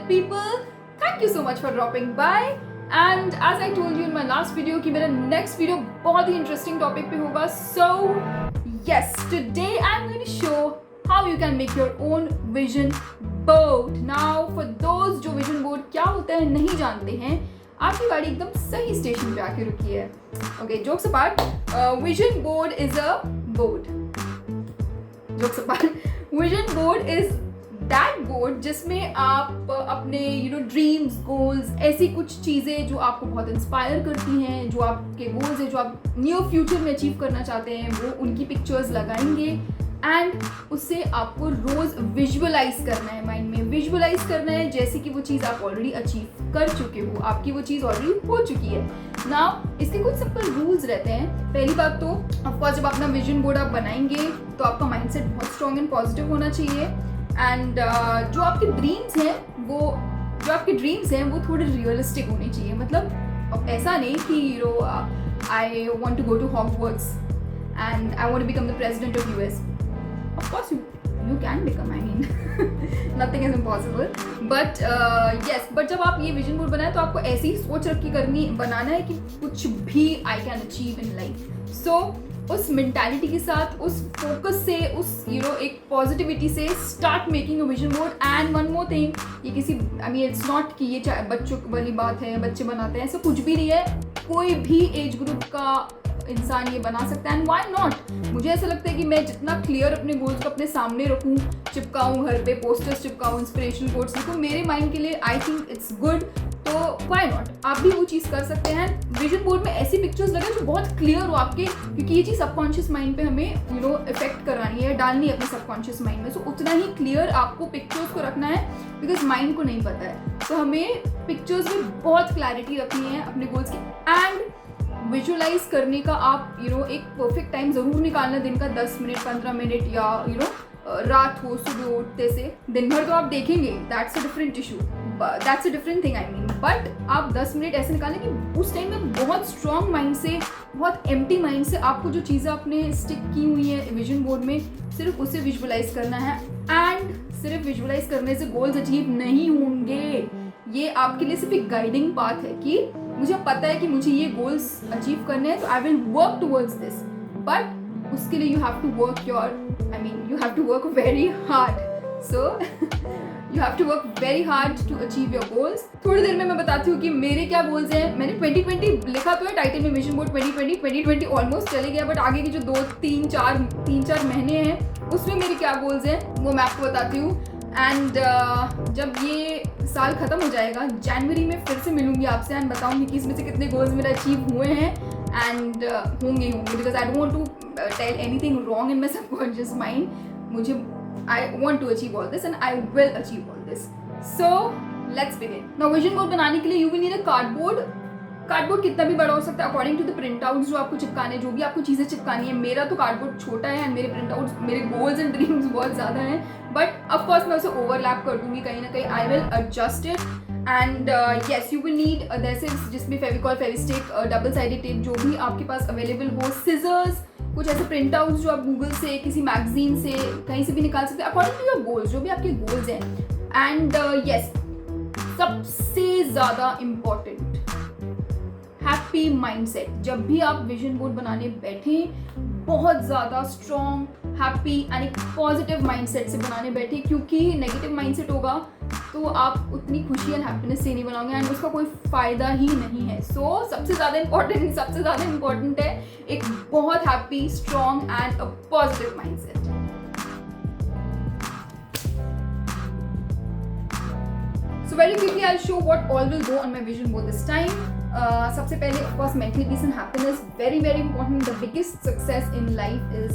people, thank you so much for dropping by. And as I told you in my last video कि मेरा next video बहुत ही interesting topic पे होगा. So yes, today I'm going to show how you can make your own vision board. Now for those जो vision board क्या होता है नहीं जानते हैं, आपकी गाड़ी एकदम सही स्टेशन पे आके रुकी है. Okay, jokes apart, vision board is a board. Jokes apart, vision board is that board जिसमें आप अपने ड्रीम्स, गोल्स, ऐसी कुछ चीज़ें जो आपको बहुत इंस्पायर करती हैं, जो आपके गोल्स हैं, जो आप नियर फ्यूचर में अचीव करना चाहते हैं, वो उनकी पिक्चर्स लगाएंगे एंड उससे आपको रोज़ विजुअलाइज करना है. माइंड में विजुअलाइज करना है जैसे कि वो चीज़ आप ऑलरेडी अचीव कर चुके हो, आपकी वो चीज़ ऑलरेडी हो चुकी है. नाउ इसके कुछ सिंपल रूल्स रहते हैं. पहली बात तो ऑफकोर्स जब अपना विजन बोर्ड आप बनाएंगे तो आपका माइंडसेट बहुत स्ट्रॉन्ग एंड पॉजिटिव होना चाहिए. एंड जो आपके ड्रीम्स हैं वो थोड़े रियलिस्टिक होने चाहिए. मतलब अब ऐसा नहीं कि I want to go to Hogwarts and I want to become the president of US. Of course you can become, I mean nothing is impossible, but yes, but जब आप ये विजन बोर्ड बनाए तो आपको ऐसी ही सोच रख के बनाना है कि कुछ भी I can achieve in life. So उस मेंटालिटी के साथ, उस फोकस से, उस एक पॉजिटिविटी से start making a vision board. And one more thing, ये किसी इट्स नॉट कि ये बच्चों वाली बात है, बच्चे बनाते हैं, ऐसा कुछ भी नहीं है. कोई भी एज ग्रुप का इंसान ये बना सकता है. And why not. मुझे ऐसा लगता है कि मैं जितना क्लियर अपने गोल्स को अपने सामने रखूँ, चिपकाऊँ घर पे, पोस्टर्स चिपकाऊँ, इंस्पिरेशनल कोट्स लिखूँ, मेरे माइंड के लिए आई थिंक इट्स गुड. तो व्हाई नॉट, आप भी वो चीज़ कर सकते हैं. विजन बोर्ड में ऐसी पिक्चर्स लगे जो बहुत क्लियर हो आपके, क्योंकि ये चीज़ सबकॉन्शियस माइंड पे हमें इफेक्ट करानी है, डालनी है अपने सबकॉन्शियस माइंड में. सो उतना ही क्लियर आपको पिक्चर्स को रखना है, बिकॉज माइंड को नहीं पता है. तो हमें पिक्चर्स में बहुत क्लैरिटी रखनी है अपने गोल्स की. एंड विजुअलाइज करने का आप एक परफेक्ट टाइम ज़रूर निकालना, दिन का 10 मिनट 15 मिनट, या रात हो, सुबह उठते से. दिन भर तो आप देखेंगे, that's a different issue, that's a different thing, I mean. But आप 10 मिनट ऐसे निकालें कि उस टाइम में बहुत स्ट्रॉन्ग माइंड से, बहुत एम्प्टी माइंड से आपको जो चीज़ें आपने स्टिक की हुई है विजन बोर्ड में, सिर्फ उसे विजुअलाइज करना है. एंड सिर्फ विजुअलाइज करने से गोल्स अचीव नहीं होंगे. ये आपके लिए सिर्फ एक गाइडिंग पाथ है कि मुझे पता है कि मुझे ये गोल्स अचीव करने हैं, तो I will work towards this. But उसके लिए you have to work very hard. So you have to work very hard to achieve your goals. थोड़ी देर में मैं बताती हूँ कि मेरे क्या गोल्स हैं. मैंने 2020 लिखा तो है टाइटल में, विजन बोर्ड 2020 ऑलमोस्ट चले गया, बट आगे की जो 2-3-4 महीने हैं उसमें मेरे क्या गोल्स हैं वो मैं आपको बताती हूँ. एंड जब ये साल ख़त्म हो जाएगा, जनवरी में फिर से मिलूंगी आपसे एंड बताऊंगी कि इसमें से कितने गोल्स मेरे अचीव हुए हैं एंड होंगे, because I don't want to tell anything wrong in my subconscious mind. मुझे I want to achieve all this and I will achieve all this. So let's begin. Now vision board बनाने के लिए you will need a cardboard. Cardboard कितना भी बड़ा हो सकता है according to the printouts जो आपको चिपकाने, जो भी आपको चीज़ें चिपकानी है. मेरा तो कार्डबोर्ड छोटा है एंड मेरे प्रिंट आउट्स, मेरे गोल्स एंड ड्रीम्स बहुत ज़्यादा हैं, बट ऑफकोर्स मैं उसे ओवरलैप कर दूंगी कहीं ना कहीं. I will adjust it. And yes, you will need adhesives जिसमें Fevicol, Fevistick, double sided tape, जो भी आपके पास अवेलेबल हो, सिजर्स, कुछ ऐसे प्रिंट आउट्स जो आप गूगल से, किसी मैगजीन से, कहीं से भी निकाल सकते हैं अकॉर्डिंग टू योर गोल्स, जो भी आपके गोल्स हैं. एंड येस, सबसे ज़्यादा इम्पॉर्टेंट, हैप्पी माइंडसेट. जब भी आप विजन बोर्ड बनाने बैठें, बहुत ज़्यादा स्ट्रॉन्ग, हैप्पी एंड एक पॉजिटिव माइंडसेट से बनाने बैठें, क्योंकि नेगेटिव माइंडसेट होगा तो आप उतनी खुशी एंड हैप्पीनेस से नहीं बनाओगे एंड उसका कोई फ़ायदा ही नहीं है. सो सबसे ज़्यादा इम्पॉर्टेंट है एक बहुत happy, strong and a positive mindset. So very quickly I'll show what all will go on my vision board this time. सबसे पहले of course mental peace and happiness, very very important. The biggest success in life is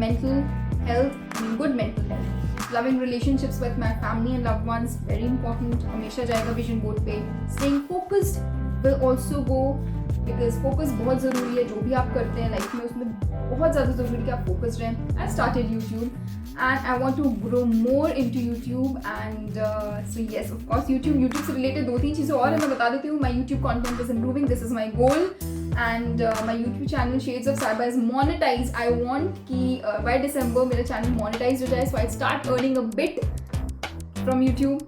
mental health, good mental health. Loving relationships with my family and loved ones, very important. हमेशा जाएगा vision board पे. Staying focused will also go, because focus बहुत ज़रूरी है. जो भी आप करते हैं लाइफ में उसमें बहुत ज़्यादा ज़रूरी है कि आप फोकस्ड रहें. I started YouTube and I want to grow more into YouTube and so yes, of course YouTube से related 2-3 चीज़ें और है, मैं बता देती हूँ. My YouTube content is improving, this is my goal. And my YouTube channel Shades of Saiba is monetized. I want कि by December मेरा channel monetized हो जाए, so I start earning a bit from YouTube.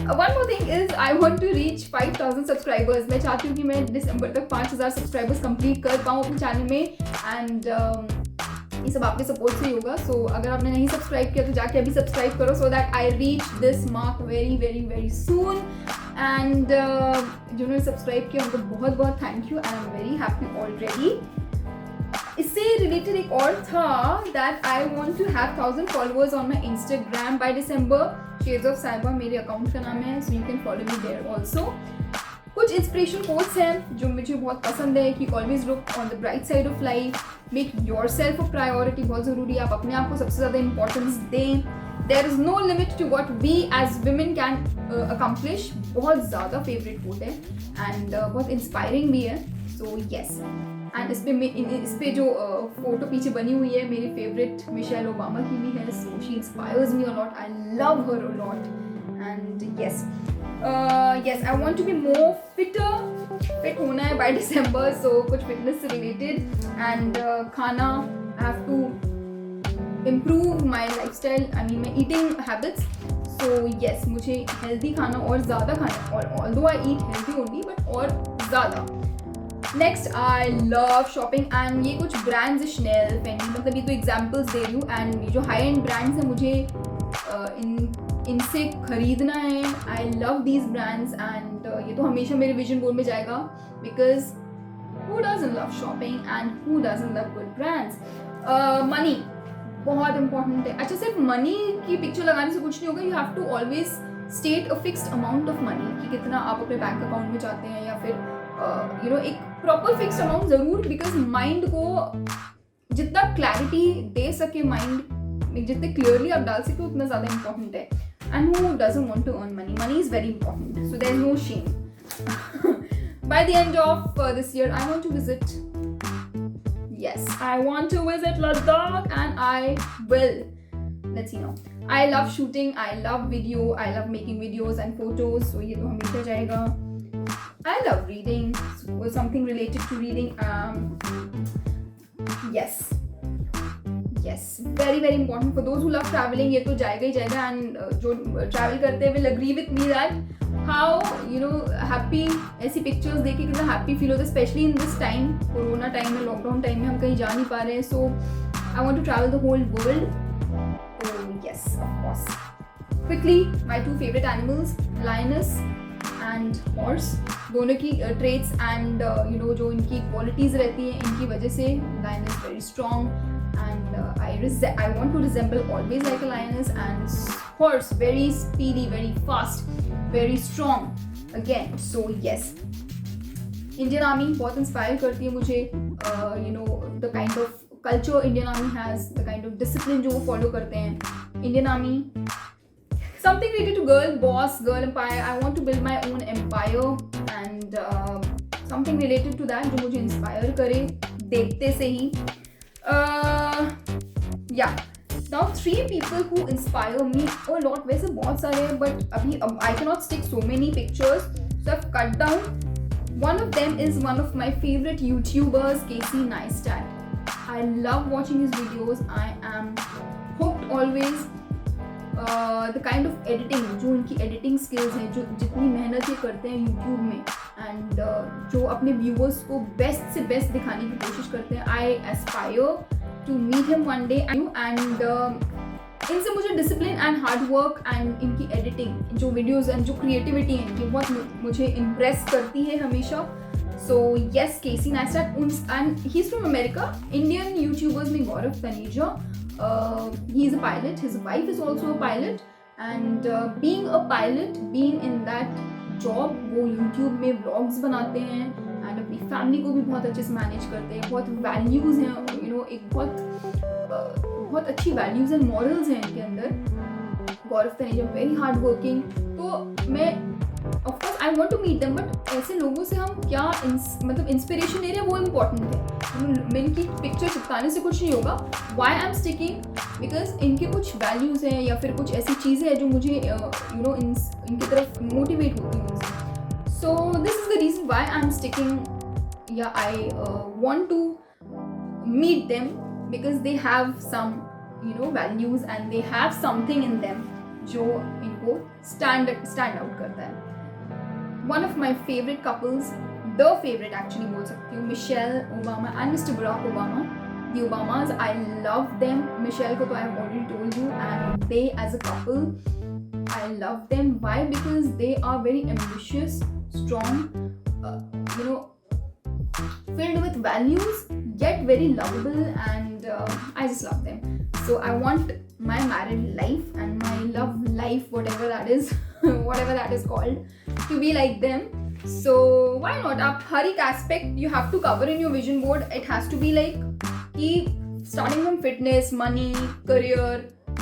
One more thing is I want to reach 5,000 subscribers. मैं चाहती हूँ कि मैं दिसंबर तक 5,000 सब्सक्राइबर्स कंप्लीट कर पाऊँ अपने चैनल में एंड ये सब आपके सपोर्ट से ही होगा. सो अगर आपने नहीं सब्सक्राइब किया तो जाके अभी सब्सक्राइब करो so that I reach this mark very very very soon. And जिन्होंने सब्सक्राइब किया उनको बहुत बहुत thank you and I am very happy already. इससे रिलेटेड एक और था that I want to have 1,000 followers on my Instagram by December. Shades of Saiba मेरे अकाउंट का नाम है, so you can follow me there also. कुछ इंस्पिरेशन कोट्स हैं जो मुझे बहुत पसंद है कि always look on the bright side of life, make your self a priority. बहुत ज़रूरी है, आप अपने आप को सबसे ज़्यादा इंपॉर्टेंस दें. There is no limit to what we as women can accomplish. बहुत ज़्यादा फेवरेट कोट है एंड बहुत इंस्पायरिंग भी है. सो येस, एंड इस पे जो फोटो पीछे बनी हुई है मेरी फेवरेट मिशेल ओबामा की भी है. So she inspires me a lot, I love her a lot. And yes I want to be more fit होना है बाय डिसम्बर. सो कुछ फिटनेस से रिलेटेड एंड खाना, I have to improve my life style, I mean my eating habits. So yes, मुझे healthy खाना और ज़्यादा खाना, और although I eat healthy only but और ज़्यादा. Next, I love shopping and ये कुछ ब्रांड्स है, शनेल, फेंडी, मतलब ये तो एग्जाम्पल्स दे रही हूँ. एंड ये जो हाई एंड ब्रांड्स हैं मुझे इनसे खरीदना है. I love these brands and ये तो हमेशा मेरे विजन बोर्ड में जाएगा because who doesn't love shopping and who doesn't love good brands. Money बहुत इंपॉर्टेंट है. अच्छा, सिर्फ मनी की पिक्चर लगाने से कुछ नहीं होगा. You have to always state a fixed amount of money कि कितना आप अपने बैंक अकाउंट में चाहते हैं, या फिर एक प्रॉपर फिक्स्ड अमाउंट ज़रूर, बिकॉज माइंड को जितना क्लैरिटी दे सके, माइंड जितने क्लियरली आप डाल सके उतना ज़्यादा इंपॉर्टेंट है. And who doesn't want to earn money, money is very important, so there is no shame. By the end of this year I want to visit, yes, I want to visit Ladakh and I will. Let's see now. I love shooting, I love video, I love making videos and photos, so ये तो हमेशा जाएगा. I love reading, so something related to reading. Yes, very very important for those who love traveling. ये तो जाएगा ही जाएगा. And जो travel करते हैं will agree with me that how happy ऐसी पिक्चर्स देख के कितना हैप्पी फील होता है, specially in this time, corona time में, लॉकडाउन टाइम में हम कहीं जा नहीं पा रहे हैं. So I want to travel the whole world. Yes, of course. Quickly, my two favourite animals, lioness and horse. दोनों की ट्रेट्स एंड जो इनकी क्वालिटीज़ रहती हैं, इनकी वजह से lioness very strong and I want to resemble always like a lioness, and horse very speedy, very fast, very strong again. So yes, Indian Army बहुत inspire करती है मुझे. The kind of culture Indian Army has, the kind of discipline जो वो follow करते हैं. Indian Army, something related to girl boss, girl empire. I want to build my own empire and something related to that जो मुझे inspire करे देखते से ही. Now 3 people who inspire me a lot. वैसे बहुत सारे हैं but अभी I cannot stick so many pictures, so I've cut down. One of them is one of my favorite YouTubers, Casey Neistat. I love watching his videos. I am hooked always. The kind of editing, जो उनकी editing skills हैं, जो जितनी मेहनत ये करते हैं YouTube में, and जो अपने viewers को best से best दिखाने की कोशिश करते हैं. I aspire to meet him one day and इनसे मुझे discipline and hard work and इनकी editing, जो videos and जो creativity है इनकी, बहुत मुझे impress करती है हमेशा. So yes, Casey Neistat, and he's from America. Indian YouTubers में गौरव Taneja. He is a pilot. His wife is also a pilot. And being a pilot, being in that job, वो YouTube में vlogs बनाते हैं and अपनी family को भी बहुत अच्छे से manage करते हैं. बहुत values हैं, एक बहुत अच्छी values and morals हैं इनके अंदर. गौरव तनेजा very hard working. तो मैं of course I want to meet them, but ऐसे लोगों से हम क्या मतलब इंस्पिरेशन ले रहे हैं वो इम्पोर्टेंट है. मैं इनकी पिक्चर चिपकाने से कुछ नहीं होगा. Why I'm sticking? Because इनके कुछ वैल्यूज़ हैं या फिर कुछ ऐसी चीज़ें हैं जो मुझे इनकी तरफ मोटिवेट होती हैं. So this is the reason why I'm sticking. Yeah, I want to meet them because they have some values and they have something in them जो को स्टैंड आउट करता है। One of my favourite couples, the favourite actually बोल सकती हूँ, Michelle Obama and mister Barack Obama, the Obamas. I love them. Michelle ko to I have already told you, and they as a couple, I love them. Why? Because they are very ambitious, strong, filled with values, yet very lovable, and I just love them. So I want my married life and my love life, whatever that is, whatever that is called, to be like them. So why not? आप हर एक aspect you have to cover in your vision board. It has to be like कि starting from fitness, money, career,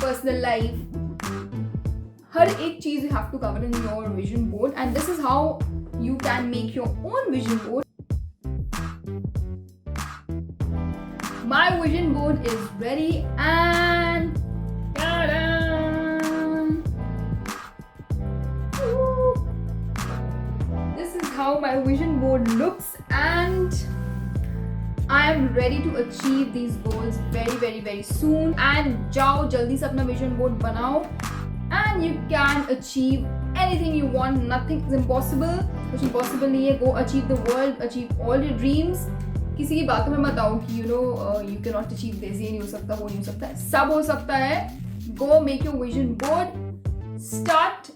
personal life, हर एक चीज you have to cover in your vision board, and this is how you can make your own vision board. My vision board is ready, and ta-da! This is how my vision board looks, and I am ready to achieve these goals very very very soon. And जाओ जल्दी से अपना vision board बनाओ, and you can achieve anything you want. Nothing is impossible. कुछ impossible नहीं है. Go achieve the world, achieve all your dreams. किसी की बातों में मत आओ कि you cannot achieve this, ये नहीं हो सकता, वो नहीं हो सकता, सब हो सकता है. Go make your vision board, start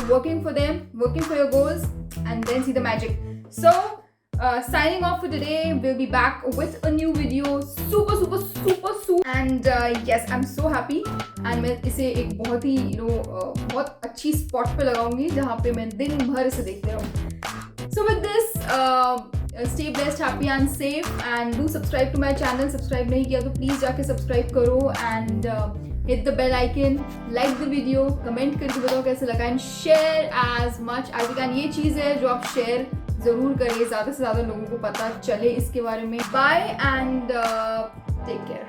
working for them, working for your goals, and then see the magic. So signing off for today. We'll be back with a new video super soon. And yes, I'm so happy. And मैं इसे एक बहुत ही बहुत अच्छी spot पे लगाऊंगी जहाँ पे मैं दिन भर इसे देखते रहूँ. So with this, stay blessed, happy and safe, and do subscribe to my channel. Subscribe नहीं किया तो please जाके subscribe करो, and hit the bell icon, like the video, comment करके बताओ कैसे लगा, and share as much as you can. ये चीज़ है जो आप share ज़रूर करिए, ज़्यादा से ज़्यादा लोगों को पता चले इसके बारे में. Bye and take care.